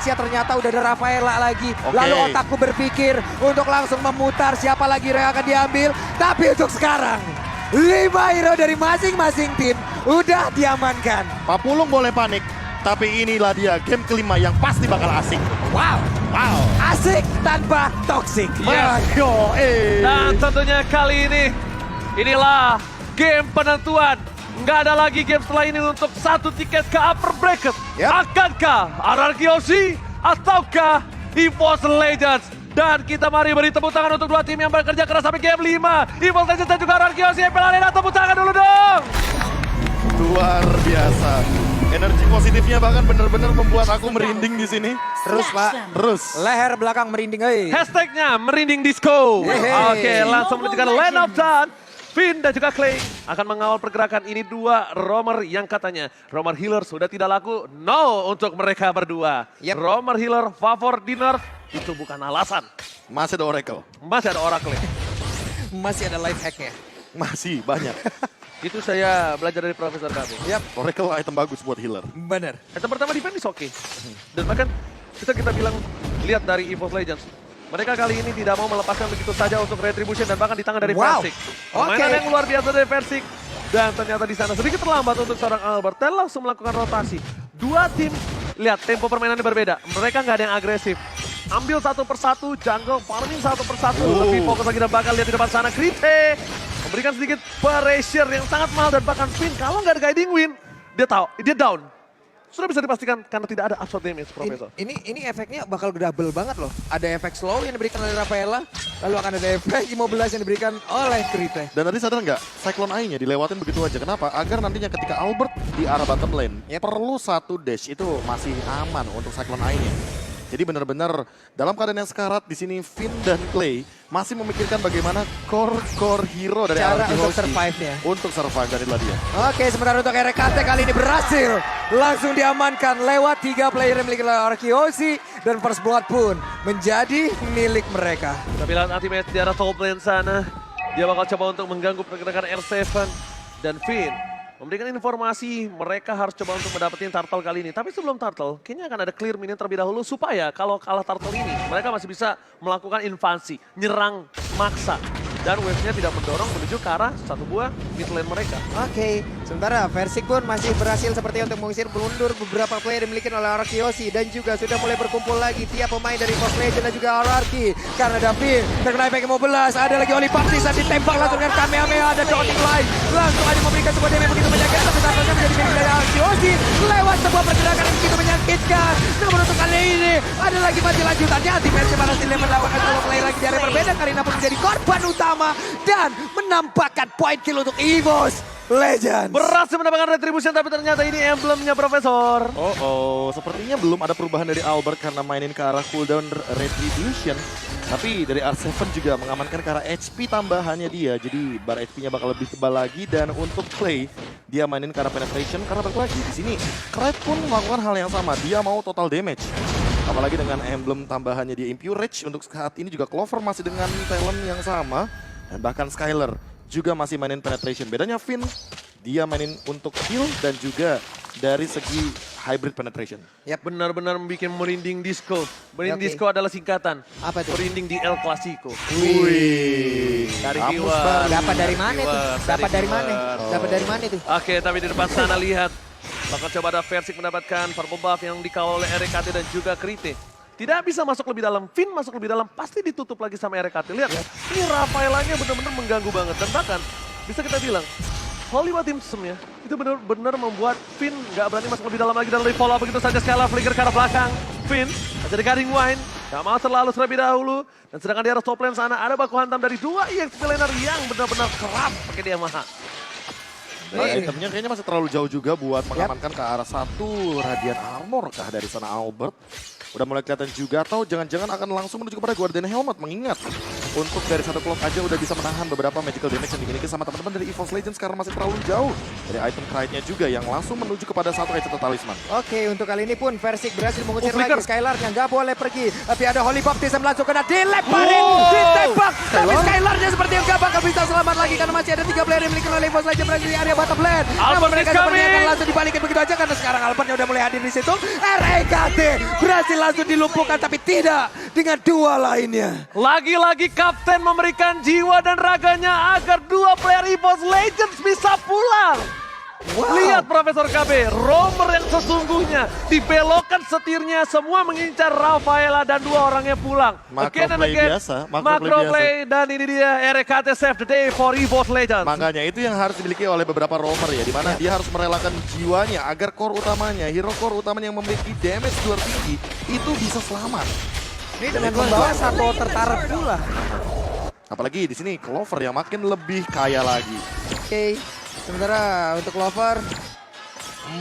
Asia ternyata udah ada Rafaela lagi. Lalu otakku berpikir untuk langsung memutar siapa lagi yang akan diambil. Tapi untuk sekarang 5 hero dari masing-masing tim udah diamankan. Papulung boleh panik, tapi inilah dia game kelima yang pasti bakal asik. Wow, asik tanpa toxic. Yes. Dan tentunya kali ini, inilah game penentuan. Nggak ada lagi game setelah ini untuk satu tiket ke upper bracket. Akankah RRQ ataukah EVOS Legends? Dan kita mari beri tepuk tangan untuk dua tim yang bekerja keras sampai game 5. EVOS Legends dan juga RRQ. MPL Arena, tepuk tangan dulu dong. Luar biasa. Energi positifnya bahkan benar-benar membuat aku merinding di sini. Terus Pak, Terus. leher belakang merinding. Hashtagnya merinding disco. Yeay. Oke, langsung menunjukkan line up dan Finn dan juga Clay akan mengawal pergerakan ini dua roamer yang katanya roamer healer sudah tidak laku. No untuk mereka berdua. Roamer healer favor di nerf itu bukan alasan. Masih ada Oracle. Masih ada Oracle. Masih ada life hacknya. Masih banyak. Itu saya belajar dari Profesor kami. Oracle item bagus buat healer. Bener. Item pertama defense is oke. Dan bahkan kita bilang lihat dari EVOS Legends. Mereka kali ini tidak mau melepaskan begitu saja untuk Retribution dan bahkan di tangan dari Versik. Permainan yang luar biasa dari Versik. Dan ternyata di sana sedikit terlambat untuk seorang Albert. Dan langsung melakukan rotasi. Dua tim, lihat tempo permainannya berbeda. Mereka nggak ada yang agresif. Ambil satu persatu, jungle farming satu persatu. Lebih fokus lagi dan bakal lihat di depan sana. Krite memberikan sedikit pressure yang sangat mahal. Dan bahkan Finn kalau nggak ada guiding win, dia down. Sudah bisa dipastikan karena tidak ada absolute damage, Profesor. Ini efeknya bakal double banget loh. Ada efek slow yang diberikan oleh Rafaela, lalu akan ada efek immobilize yang diberikan oleh Krite. Dan tadi sadar nggak, Cyclone Eye-nya dilewatin begitu aja. Kenapa? Agar nantinya ketika Albert di arah bottom lane, perlu satu dash itu masih aman untuk Cyclone Eye-nya. Jadi benar-benar dalam keadaan yang sekarat di sini Finn dan Clay masih memikirkan bagaimana core hero dari Cara RRQ untuk survive-nya. Untuk survive dari dia. Oke, sementara untuk RKT kali ini berhasil langsung diamankan lewat 3 player yang dimiliki oleh RQC dan First Blood pun menjadi milik mereka. Tapi lihat ultimate di arah top lane sana. Dia bakal coba untuk mengganggu pergerakan R7 dan Finn memberikan informasi mereka harus coba untuk mendapatkan turtle kali ini. Tapi sebelum turtle, kayaknya akan ada clear minion terlebih dahulu supaya kalau kalah turtle ini, mereka masih bisa melakukan invasi, nyerang, maksa. Dan wave-nya tidak mendorong menuju ke arah satu buah mid lane mereka. Oke, sementara Versik pun masih berhasil seperti untuk mengusir mundur beberapa player yang dimiliki oleh RRQ dan juga sudah mulai berkumpul lagi tiap pemain dari EVOS Legends dan juga RRQ. Karena David terkena efek immobilize, ada lagi Oli Partisan ditembak langsung dengan Kamehameha, ada Dotting Line. Langsung ada memberikan sebuah damage begitu menyakitkan, tapi turtle-nya menjadi milik dari RRQ lewat sebuah pergerakan yang begitu menyakitkan. Namun untuk kali ini ada lagi masih lanjutannya, dimensif balas dilema melakukan solo play lagi dari berbeda. Karina pun menjadi korban utama dan menampakkan point kill untuk EVOS Legends. Berhasil mendapatkan retribution tapi ternyata ini emblemnya Profesor. Sepertinya belum ada perubahan dari Albert karena mainin ke arah cooldown retribution. Tapi dari R7 juga mengamankan ke arah HP tambahannya dia. Jadi bar HP-nya bakal lebih tebal lagi. Dan untuk Clay, dia mainin ke arah penetration karena balik lagi di sini. Craig pun melakukan hal yang sama, dia mau total damage. Apalagi dengan emblem tambahannya dia Impure Rage. Untuk saat ini juga Clover masih dengan talent yang sama. Dan bahkan Skyler juga masih mainin penetration. Bedanya Finn, dia mainin untuk heal dan juga dari segi hybrid penetration. Benar-benar membuat merinding disco. Merinding disco adalah singkatan. Apa itu? Merinding di El Clasico. Wih. Dari Kamus viewer. baru. Dapat dari mana itu? Dapat dari mana? Dapat dari mana itu? Oke, tapi di depan sana lihat. Bakal coba ada Versik mendapatkan purple buff yang dikawal oleh RKT dan juga Krite. Tidak bisa masuk lebih dalam, Finn masuk lebih dalam, pasti ditutup lagi sama RKT. Lihat, ini Rafaelanya benar-benar mengganggu banget. Dan bahkan, bisa kita bilang, Holy Team-nya itu benar-benar membuat Finn nggak berani masuk lebih dalam lagi. Dan follow up begitu saja, Skylar flicker ke arah belakang. Finn, jadi guarding wine, gak mau terlalu terlebih dahulu. Dan sedangkan di arah top lane sana, ada baku hantam dari dua EXP laner yang benar-benar kerap pakai dia maha. Nah, itemnya kayaknya masih terlalu jauh juga buat mengamankan ke arah satu Radiant Armor kah dari sana Albert. Udah mulai kelihatan juga atau jangan-jangan akan langsung menuju kepada Guardian Helmet mengingat untuk dari satu clock aja udah bisa menahan beberapa magical damage yang dimiliki sama teman-teman dari EVOS Legends karena masih terlalu jauh dari item Pride-nya juga yang langsung menuju kepada satu Enchanted Talisman. Oke, untuk kali ini pun Versik berhasil mengusir Flicker. lagi Skylar-nya, nggak boleh pergi. Tapi ada Holy Baptism langsung kena dilemparin, ditembak. Tapi Skylar-nya seperti yang nggak bakal bisa selamat lagi karena masih ada 3 player yang dimiliki oleh EVOS Legends berada di area bottom lane. Namun Albert mereka is sepertinya akan coming. langsung dibalikin begitu aja karena sekarang Albertnya udah mulai hadir di situ. REKT berhasil langsung dilumpuhkan tapi tidak dengan 2 lainnya. Lagi-lagi kapten memberikan jiwa dan raganya agar 2 player EVOS Legends bisa pulang. Wow. Lihat Profesor KB, roamer yang sesungguhnya dibelokkan setirnya, semua mengincar Rafaela dan 2 orangnya pulang. Macro Again and play again, biasa, macro macro play play dan ini dia RKT save the day for EVOS Legends. Makanya itu yang harus dimiliki oleh beberapa roamer ya, dimana dia harus merelakan jiwanya agar core utamanya, hero core utamanya yang memiliki damage luar tinggi itu bisa selamat. Ini dengan membawa satu tertarik pula. Apalagi di sini Clover yang makin lebih kaya lagi. Oke, sementara untuk Clover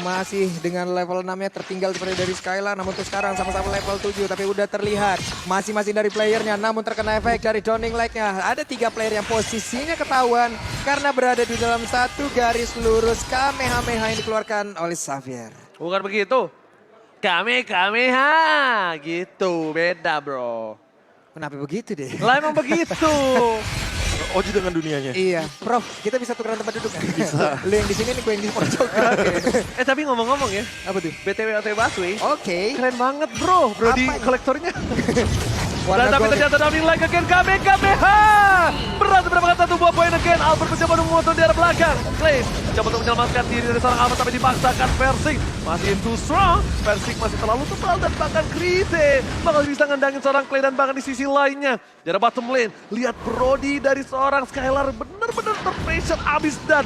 masih dengan level 6-nya tertinggal seperti dari Skylar, namun untuk sekarang sama-sama level 7 tapi udah terlihat masing-masing dari playernya namun terkena efek dari Downing Light-nya. Ada 3 player yang posisinya ketahuan karena berada di dalam satu garis lurus Kamehameha yang dikeluarkan oleh Xavier. Bukan begitu. Kamehameha gitu, beda bro. Kenapa begitu deh? Lah emang begitu. Oji dengan dunianya. Iya, Prof, kita bisa tukeran tempat duduk kan? Bisa. Lu yang di sini nih, gue yang di pojok. Tapi ngomong-ngomong ya, Apa tuh? BTW OT Busway, Oke. keren banget bro, Brody Apa ini? kolektornya. Warna Dan tapi gold. ternyata Downing Light again, Kamehameha. Berhasil mendapatkan 1 buah poin again. Albert mencoba memotong di arah belakang. Clay mencoba untuk menyelamatkan diri dari seorang Albert tapi dipaksakan Versik. Masih too strong. Versik masih terlalu tebal dan bahkan Krite bakal bisa ngendangin seorang Clay dan bahkan di sisi lainnya. Di arah bottom lane, lihat Brody dari seorang Skylar benar-benar terpressure abis dan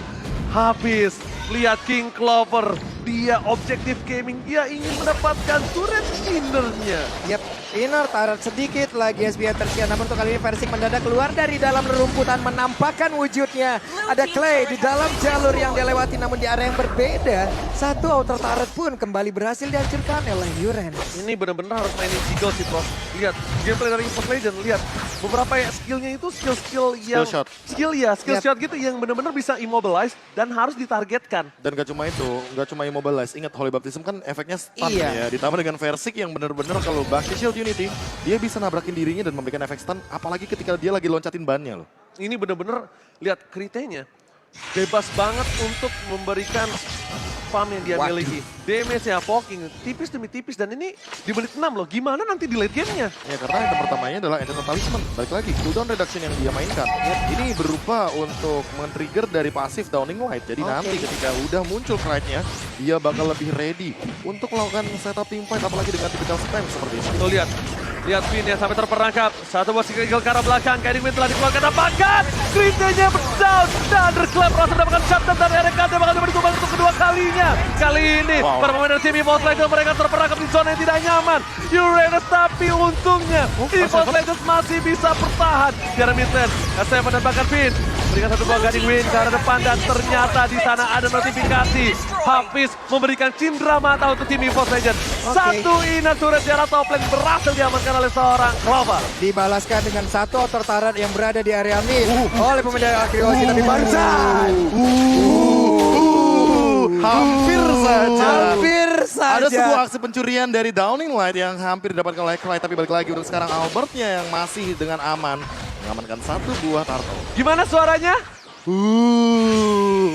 habis. Lihat King Clover, dia objektif gaming, dia ingin mendapatkan turret innernya. Yap, inner tarat sedikit lagi SBI tersiar. Namun untuk kali ini Versik mendadak keluar dari dalam rerumputan menampakkan wujudnya. Ada Clay di dalam jalur yang dia lewati namun di area yang berbeda. Satu outer turret pun kembali berhasil dihancurkan oleh Yuren. Ini benar-benar harus mainin Jiggle sih Prof. Lihat, gameplay dari EVOS Legends, lihat. Beberapa ya skillnya itu skill-skill yang... Skill shot. Skill Yap. shot gitu yang benar-benar bisa immobilize dan harus ditargetkan. Dan gak cuma itu, gak cuma immobilize. Ingat Holy Baptism kan efeknya stun Iya. ya. Ditambah dengan Versik yang bener-bener kalau Bakti Shield Unity, dia bisa nabrakin dirinya dan memberikan efek stun. Apalagi ketika dia lagi loncatin bannya loh. Ini benar-benar, lihat kritenya. Bebas banget untuk memberikan farm yang dia Waduh. miliki. Damage-nya poking, tipis demi tipis. Dan ini di menit 6 loh, gimana nanti di late game-nya? Ya karena item pertamanya adalah Enchanted Talisman. Balik lagi, cooldown reduction yang dia mainkan. Ini berupa untuk men-trigger dari pasif Downing Light. Jadi Oke. nanti ketika udah muncul Pride-nya, dia bakal lebih ready untuk melakukan setup team fight. Apalagi dengan typical spam seperti ini. Tuh lihat. Lihat Finn yang sampai terperangkap. Satu buah single ke arah belakang. Guiding Wind telah dikeluarkan. Dapatkan. Kritenya down. Dan Underclap langsung mendapatkan shutdown dari RKT. Bakal coba ditumbang untuk kedua kalinya. Kali ini para pemain dari tim EVOS Legends mereka terperangkap di zona yang tidak nyaman. Uranus tapi untungnya EVOS Legends masih bisa bertahan. Di arah mid lane. S7 dan bahkan Finn berikan satu buah Guiding Wind ke arah depan. Dan ternyata di sana ada notifikasi. Hafiz memberikan cindera mata untuk tim EVOS Legends. Satu inner turret di arah top lane berhasil diamankan oleh seorang Clover. Dibalaskan dengan satu outer turret yang berada di area mid oleh pemain dari Akriosi tapi barusan. Hampir saja. Hampir saja. Ada sebuah aksi pencurian dari Downing Light yang hampir didapatkan oleh Clyde. Tapi balik lagi untuk sekarang Albertnya yang masih dengan aman mengamankan satu buah turtle. Gimana suaranya?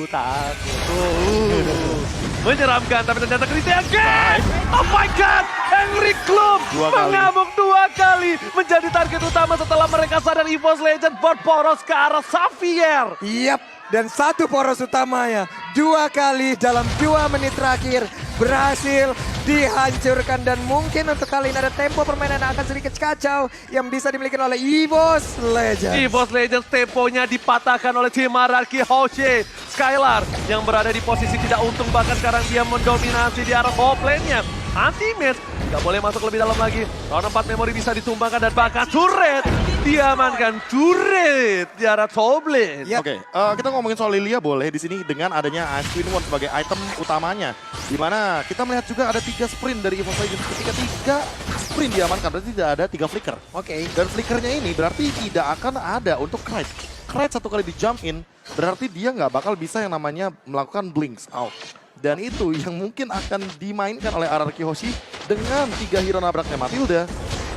Takut. Menyeramkan, tapi ternyata Krite again. Oh my God, Henry Klum Dua kali. mengamuk 2 kali. Menjadi target utama setelah mereka sadar EVOS Legends berporos ke arah Xavier. Yap, dan satu poros utamanya 2 kali dalam 2 menit terakhir berhasil dihancurkan. Dan mungkin untuk kali ini ada tempo permainan yang akan sedikit kacau yang bisa dimiliki oleh EVOS Legends. EVOS Legends temponya dipatahkan oleh tim Araki Hoche. Skylar yang berada di posisi tidak untung, bahkan sekarang dia mendominasi di arah top lane-nya. Anti-match, nggak boleh masuk lebih dalam lagi. Round 4 memori bisa ditumbangkan dan bahkan turret diamankan turret di arah top lane. Yap. Oke, kita ngomongin soal Lilia boleh di sini dengan adanya Ice Queen One sebagai item utamanya. Di mana kita melihat juga ada 3 sprint dari EVOS Legends. Ketika 3 sprint diamankan, berarti tidak ada 3 flicker. Oke. Dan flickernya ini berarti tidak akan ada untuk Knight. Knight satu kali di jump in, berarti dia nggak bakal bisa yang namanya melakukan blinks out. Dan itu yang mungkin akan dimainkan oleh RRQ Hoshi dengan 3 hero nabraknya Matilda.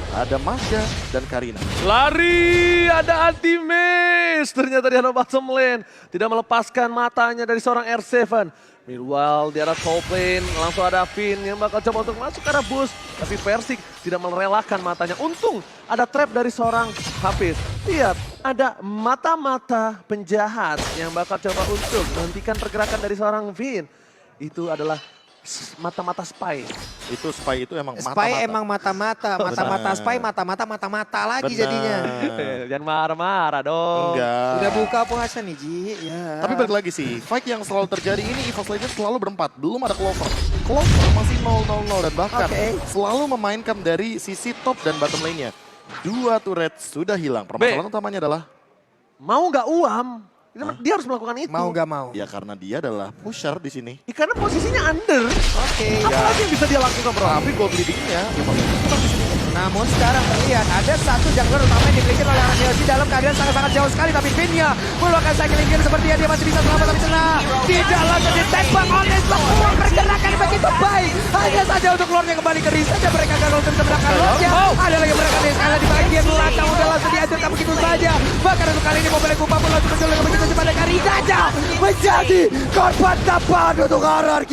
Ada Masya dan Karina. Lari, ada anti-maze. Ternyata di arah bottom lane. Tidak melepaskan matanya dari seorang R7. Meanwhile, di arah top lane langsung ada Finn yang bakal coba untuk masuk ke arah boost. Tapi Persik tidak merelakan matanya. Untung ada trap dari seorang Hafiz. Lihat, ada mata-mata penjahat yang bakal coba untuk menghentikan pergerakan dari seorang Finn. Itu adalah mata-mata spy. Itu spy itu emang Spy mata-mata. emang mata-mata. Mata-mata spy, mata-mata lagi Benar. jadinya. Jangan marah-marah dong. Enggak. Udah buka puasa nih Ji. Ya. Tapi balik lagi sih, fight yang selalu terjadi ini EVOS Legends selalu berempat. Belum ada Clover. Clover masih 0-0 dan bahkan Oke. selalu memainkan dari sisi top dan bottom lane-nya. 2 turret sudah hilang. Permasalahan utamanya adalah Mau nggak Uam? Dia harus melakukan itu. Mau gak mau. ya karena dia adalah pusher di sini. Karena posisinya under. Oke. Apa lagi yang bisa dia lakukan bro? Tapi gold leading-nya EVOS Legends tetap di sini. Namun sekarang terlihat ada satu jungler utama yang dimiliki oleh RRQ dalam keadaan sangat-sangat jauh sekali. Tapi Finn-nya meluangkan cycling gear sepertinya dia masih bisa selamat tapi tenang. Tidak lanjut ditembak oleh semua pergerakan begitu baik. Hanya saja untuk Lord yang kembali ke reset dan mereka gagal untuk menembakkan Lord-nya. Ada lagi mereka di skala di bagian belakang udah langsung dihancurkan begitu saja. Bahkan untuk kali ini Mobile Kupa pun langsung menculik begitu cepat dan Karina menjadi korban tampahan untuk RRQ.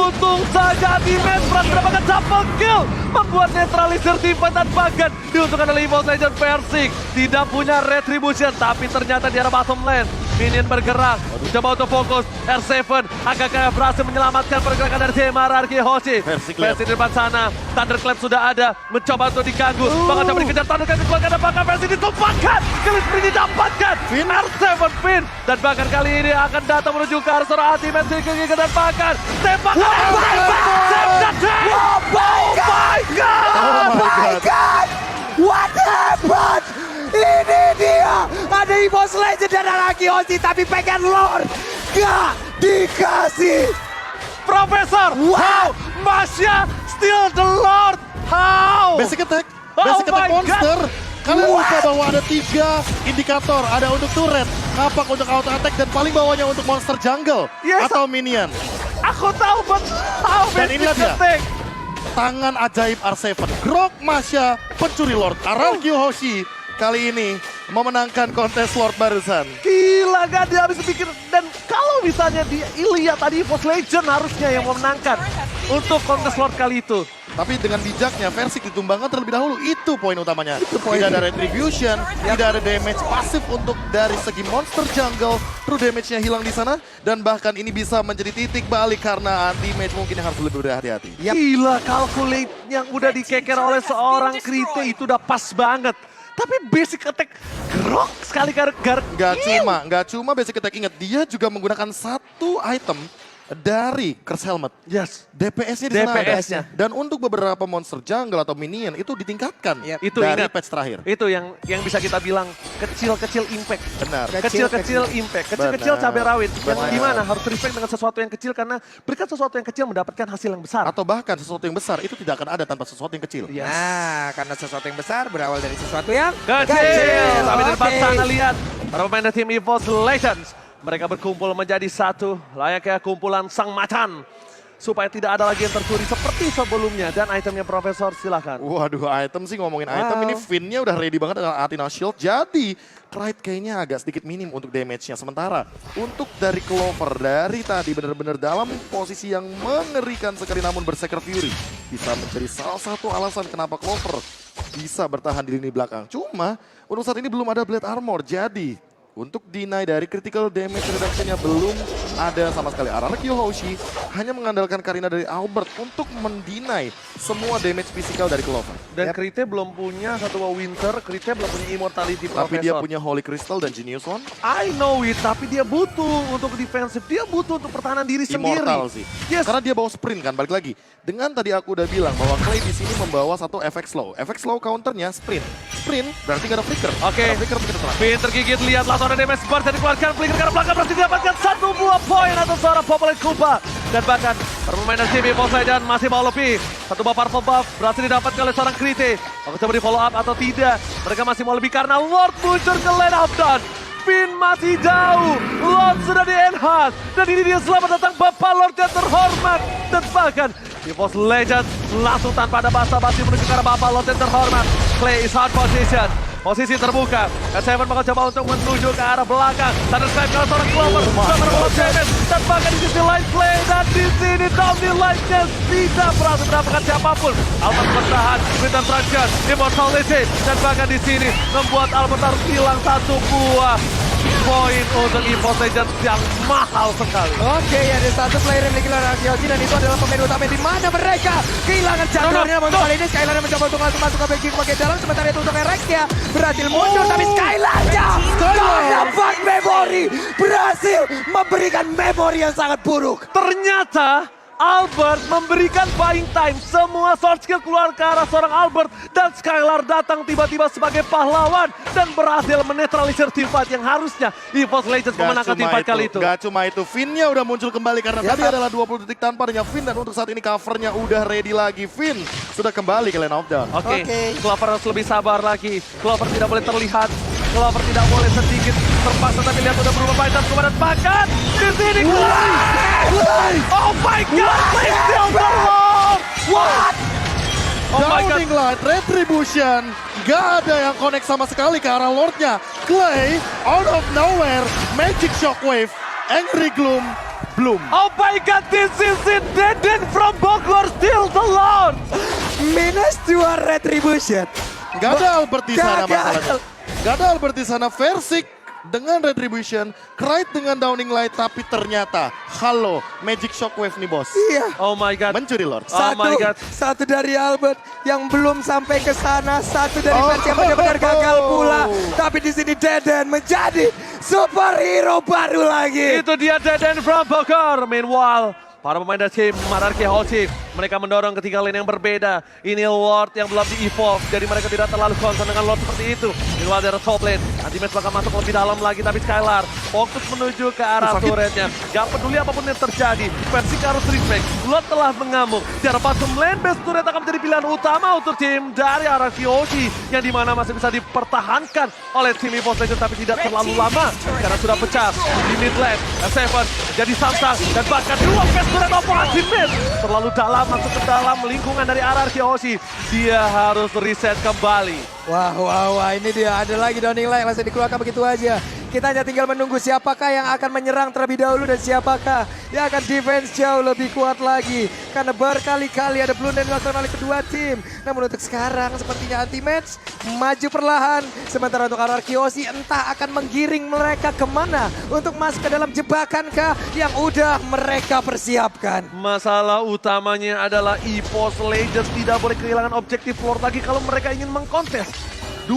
Untung saja Dimense mendapatkan double kill. Membuat netralisir tim dan bahkan diuntungkan oleh EVOS Legends Persik. Tidak punya retribution tapi ternyata di arah bottom lane. Minion bergerak, coba untuk fokus. R7 agak berhasil menyelamatkan pergerakan dari tim RRQ Hoshi. Persik Persik di depan sana, Thunderclap sudah ada, mencoba untuk diganggu. Bakal coba dikejar Thunderclap dikeluarkan dan bahkan Persik ditumpahkan. Kali ini didapatkan. R7 Finn dan bahkan kali ini akan datang menuju ke arah seorang ultimate Silky dan bahkan tembakan Oh my God! What happened? Ini dia, ada EVOS Legends dan RRQ Hoshi tapi pengen Lord gak dikasih. Profesor, Wow. how? Masya still the Lord, how? Basic attack, Oh basic attack my monster. Kalian What? lupa bahwa ada 3 indikator, ada untuk turret, kapak untuk auto attack dan paling bawahnya untuk monster jungle Yes. atau minion. Aku tahu, but how? Dan basic inilah dia. attack? Tangan ajaib R7, Grok Masya, pencuri Lord RRQ Hoshi kali ini memenangkan kontes Lord barusan. Gila gak dia habis pikir. Dan kalau misalnya di Ilya tadi EVOS Legends harusnya yang memenangkan untuk kontes Lord kali itu. Tapi dengan bijaknya Persik ditumbangkan terlebih dahulu, itu poin utamanya. Tidak ada retribution, tidak ada damage pasif untuk dari segi monster jungle. True damage-nya hilang di sana dan bahkan ini bisa menjadi titik balik karena anti-mage mungkin yang harus lebih berhati-hati. Gila calculate yang udah dikeker oleh seorang Krite itu udah pas banget. Tapi basic attack Grok sekali Nggak cuma basic attack, ingat dia juga menggunakan satu item dari Curse Helmet. Yes. DPS-nya di sana ada. DPS-nya. Dan untuk beberapa monster jungle atau minion itu ditingkatkan Yep. Itu dari ingat. patch terakhir. Itu yang bisa kita bilang kecil-kecil impact. Benar. Kecil-kecil impact, kecil-kecil Benar. cabai rawit. Yang Benar. dimana harus respect dengan sesuatu yang kecil karena berkat sesuatu yang kecil mendapatkan hasil yang besar. Atau bahkan sesuatu yang besar itu tidak akan ada tanpa sesuatu yang kecil. Yes. Nah, karena sesuatu yang besar berawal dari sesuatu yang Kecil. Tapi di depan Oke. sana lihat para pemain dari tim EVOS Legends. Mereka berkumpul menjadi satu layaknya kumpulan sang macan. Supaya tidak ada lagi yang tercuri seperti sebelumnya. Dan itemnya Profesor silahkan. Waduh, item sih ngomongin item Wow. ini Finn-nya udah ready banget dengan Athena Shield. Jadi, Clyde kayaknya agak sedikit minim untuk damage-nya. Sementara untuk dari Clover dari tadi benar-benar dalam posisi yang mengerikan sekali namun Berserker Fury bisa menjadi salah satu alasan kenapa Clover bisa bertahan di lini belakang. Cuma untuk saat ini belum ada Blade Armor. Jadi untuk deny dari critical damage reduction-nya belum ada sama sekali. RRQ Hoshi hanya mengandalkan Karina dari Albert untuk mendeny semua damage fisikal dari Clover. Dan Krite belum punya satu Winter, Krite belum punya Immortality Profesor. Tapi dia punya Holy Crystal dan Genius One. I know it, tapi dia butuh untuk defensif, dia butuh untuk pertahanan diri sendiri. Immortal sih. Yes. Karena dia bawa sprint kan, balik lagi. Dengan tadi aku udah bilang bahwa Clay di sini membawa satu efek slow. Efek slow counternya sprint. Sprint screen, berarti gak ada flicker. Oke. Ada flicker mungkin terang. Finn tergigit, lihat langsung ada damage bar dan dikeluarkan. Flicker ke arah belakang berhasil didapatkan 1 buah poin atas seorang Populate Kupa. Dan bahkan para pemain dari tim EVOS Legends masih mau lebih. 1 buah purple buff berhasil didapatkan oleh seorang Krite. Apakah coba di follow up atau tidak? Mereka masih mau lebih karena Lord muncul ke lane of dawn. Finn masih jauh, Lord sudah di-enhance, dan ini dia selamat datang Bapak Lord yang terhormat. Dan bahkan EVOS Legends langsung tanpa ada basa-basi menuju ke arah Bapak Lord yang terhormat. Clay is hard position, posisi terbuka. S7 bakal coba untuk menuju ke arah belakang. Thunderstrike ke arah seorang Clover, sama Robo James. Dan bahkan di sisi line Clay, dan di sini down the line-nya tidak berhasil mendapatkan siapapun. Albert bertahan, return transition, immortality. Dan bahkan di sini membuat Albert harus hilang 1 buah poin untuk EVOS Legends yang mahal sekali. Oke, ada satu player yang memiliki lawan Yoshi dan itu adalah pemain utama di mana mereka kehilangan jalurnya. Namun kali ini Skylar yang mencoba untuk langsung masuk ke bagian bagian dalam, sementara itu untuk Erexia berhasil mundur, tapi Skylar-nya dapat memori, berhasil memberikan memori yang sangat buruk. Ternyata Albert memberikan buying time, semua sword skill keluar ke arah seorang Albert, dan Skylar datang tiba-tiba sebagai pahlawan dan berhasil menetralisir teamfight yang harusnya EVOS Legends memenangkan teamfight kali itu. Gak cuma itu, Finn-nya udah muncul kembali karena tadi adalah 20 detik tanpa adanya Finn, dan untuk saat ini covernya udah ready lagi. Finn sudah kembali ke lane of dawn. Oke, Clover harus lebih sabar lagi. Clover tidak boleh terlihat, Clover tidak boleh sedikit terpaksa, tapi lihat udah berubah fighter kepada Pakat. Di sini Clay! Oh my God! Clay still belong! What? Oh my God! Downing Light, Retribution, gak ada yang connect sama sekali ke arah Lordnya. Clay, out of nowhere, Magic Shockwave, Angry Gloom, Bloom. Oh my God, this is it! Deden from Bogor still the Lord! -2 Retribution. Gak ada Albert di sana Gagal. masalahnya. Gak ada Albert di sana. Versik dengan Retribution, Krite dengan Downing Light, tapi ternyata halo Magic Shockwave nih bos. Iya. Oh my God. Mencuri Lord. Oh my God. Satu dari Albert yang belum sampai ke sana, satu dari Mercy yang benar-benar gagal pula. Tapi di sini Deden menjadi superhero baru lagi. Itu dia Deden from Bogor. Meanwhile, para pemain dari tim Monarchy Hoshi, mereka mendorong ketiga lane yang berbeda. Ini Lord yang belum di-evolve, jadi mereka tidak terlalu concern dengan Lord seperti itu. Meanwhile dari top lane, Anti-Match bakal masuk lebih dalam lagi, tapi Skylar fokus menuju ke arah turretnya. Gak peduli apapun yang terjadi, Versik harus respect. Lord telah mengamuk. Di arah bottom lane, base turret akan menjadi pilihan utama untuk tim dari arah Hoshi, yang dimana masih bisa dipertahankan oleh tim EVOS Legends, tapi tidak terlalu lama karena sudah pecah di mid lane. S7 jadi Samsung, dan bahkan dua base turret opo Anti-Match terlalu dalam, masuk ke dalam lingkungan dari arah Hoshi. Dia harus reset kembali. Wah, ini dia. Ada lagi Downing Light langsung dikeluarkan begitu aja. Kita hanya tinggal menunggu siapakah yang akan menyerang terlebih dahulu dan siapakah yang akan defense jauh lebih kuat lagi. Karena berkali-kali ada blunder yang dilakukan oleh kedua tim. Namun untuk sekarang sepertinya Anti-Match maju perlahan. Sementara untuk arah Hoshi entah akan menggiring mereka kemana untuk masuk ke dalam jebakan yang udah mereka persiapkan. Masalah utamanya adalah EVOS Legends tidak boleh kehilangan objektif Lord lagi kalau mereka ingin mengkontes 2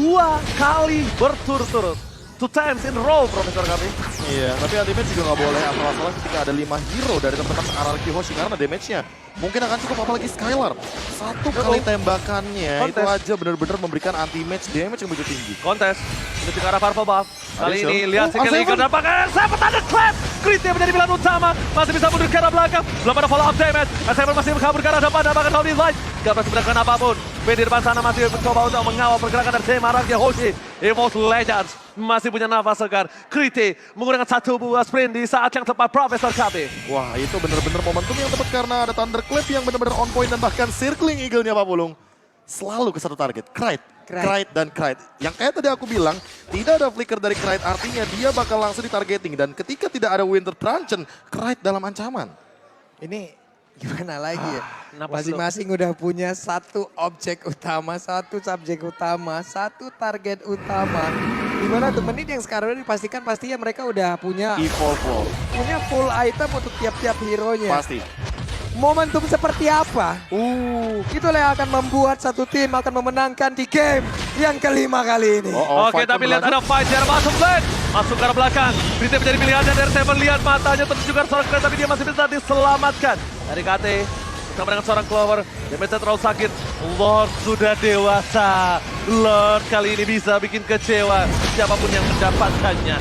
kali berturut-turut. 2 times in a row, Profesor kami. Iya, tapi Anti-Match juga nggak boleh asal-asalan ketika ada 5 hero dari teman-teman RRQ Hoshi, karena damage-nya mungkin akan cukup, apalagi Skylar. 1 kali tembakannya itu aja benar-benar memberikan Anti-Match damage yang begitu tinggi. Kontes menuju ke arah Purple Buff. Kali Ada ini show. lihat skill Eagle dan pakai Seven Thunder Clap. Krite menjadi pilihan utama, masih bisa mundur ke arah belakang. Belum ada follow up damage. Seven masih kabur ke arah depan dan bahkan Downing Light gak berhasil mendapatkan apapun. Ben di depan sana masih mencoba untuk mengawal pergerakan dari tim Monarchy Hoshi. EVOS Legends masih punya nafas segar. Krite menggunakan 1 buah sprint di saat yang tepat, Profesor KB. Wah, itu benar-benar momentum yang tepat karena ada Thunderclap yang benar-benar on point, dan bahkan circling eagle-nya Pak Pulung selalu ke satu target, Krite dan Krite. Yang kayak tadi aku bilang, tidak ada flicker dari Krite, artinya dia bakal langsung ditargeting, dan ketika tidak ada Winter Truncheon, Krite dalam ancaman. Ini gimana lagi ya? Napas Masing-masing udah punya 1 objek utama, 1 subjek utama, 1 target utama. Dimana tuh menit yang sekarang udah dipastikan pastinya mereka udah punya Evolve Wall, full item untuk tiap-tiap hero-nya. pasti. Momentum seperti apa? Itulah yang akan membuat satu tim akan memenangkan di game yang kelima kali ini. Oke, fight tapi lihat ada berlanjut. fight di arah masuk lane. Masuk ke arah belakang. Krite menjadi pilihannya dari Seven. Lihat matanya tertuju ke arah seorang Krite, tapi dia masih bisa diselamatkan. Dari KT bersama dengan seorang Clover. Damage-nya terlalu sakit. Lord sudah dewasa. Lord kali ini bisa bikin kecewa siapapun yang mendapatkannya.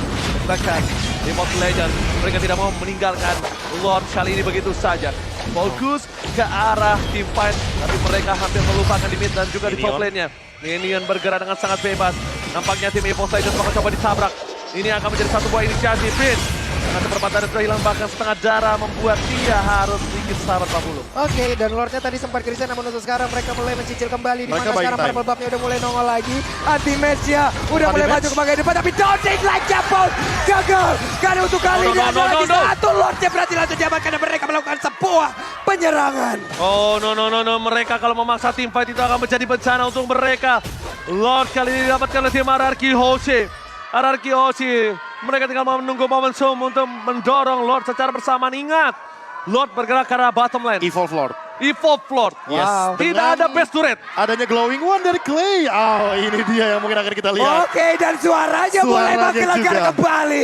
Bahkan di Mobile Legends mereka tidak mau meninggalkan Lord kali ini begitu saja. Fokus ke arah team fight, tapi mereka hampir melupakan di mid dan juga di top lane-nya. Minion bergerak dengan sangat bebas. Nampaknya tim EVOS Legends bakal coba ditabrak. Ini akan menjadi satu buah inisiasi. Pin dengan perempatan sudah hilang, bahkan setengah darah membuat dia harus sedikit sahabat 40. Oke, dan Lordnya tadi sempat krisis, namun untuk sekarang mereka mulai mencicil kembali. Dimana Mereka sekarang buying purple buff-nya udah mulai nongol lagi. Anti-match-nya udah mulai maju ke bagian depan, tapi Dodging like pun gagal. Karena untuk kali ini ada lagi satu Lordnya berhasil langsung diamankan karena mereka melakukan sebuah penyerangan. Oh no. Mereka kalau memaksa tim fight itu akan menjadi bencana untuk mereka. Lord kali ini didapatkan oleh tim RRQ Hoshi. Mereka tinggal menunggu momentum untuk mendorong Lord secara bersamaan. Ingat, Lord bergerak ke arah bottom lane. Evolve Lord. Evolve Lord. Yes. Tidak Dengan ada best turret. Adanya glowing one dari Clay. Oh, ini dia yang mungkin akan kita lihat. Oke, dan suaranya mulai makin lega juga. kembali.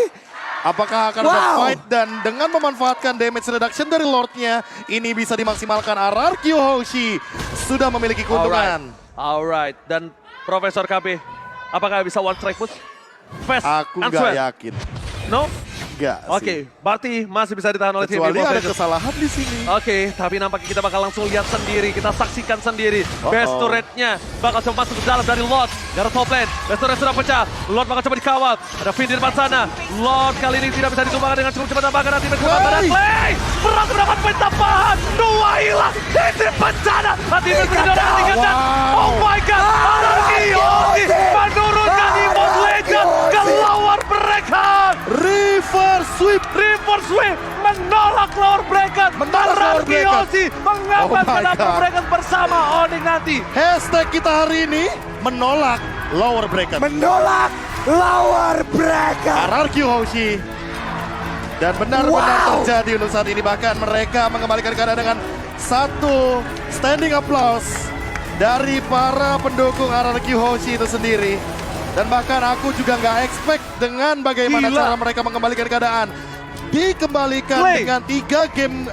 Apakah akan ada fight, dan dengan memanfaatkan damage reduction dari Lordnya, ini bisa dimaksimalkan. RRQ Hoshi sudah memiliki keuntungan. Alright. Dan Profesor KB, apakah bisa one strike push? Fast Aku and nggak sweat. yakin. No? Nggak sih. Oke, berarti masih bisa ditahan oleh tim Kecuali EVOS ada Legends. kesalahan di sini. Oke, tapi nampaknya kita bakal langsung lihat sendiri. Kita saksikan sendiri. Best turret-nya bakal coba masuk ke dalam dari Lord. Dari top lane. Best turret sudah pecah. Lord bakal coba dikawal. Ada Finn di depan sana. Lord kali ini tidak bisa ditumbangkan dengan cukup cepat. Bahkan nanti kebakaran dan Clay. Berhasil mendapat poin tambahan. Dua hilang. Ini bencana. Nanti meninggalkan. Oh my God. Anarki Yoshi menurunkan EVOS Legends ke lower mereka. Reverse sweep. Reverse sweep menolak lower bracket. RRQ Hoshi mengamankan upper bracket bersama Onyx nanti. Hashtag kita hari ini menolak lower bracket. Menolak lower bracket. RRQ Hoshi. Dan benar-benar terjadi untuk saat ini. Bahkan mereka mengembalikan keadaan dengan satu standing applause dari para pendukung RRQ Hoshi itu sendiri. Dan bahkan aku juga nggak expect dengan bagaimana cara mereka mengembalikan keadaan. Dikembalikan dengan 3 game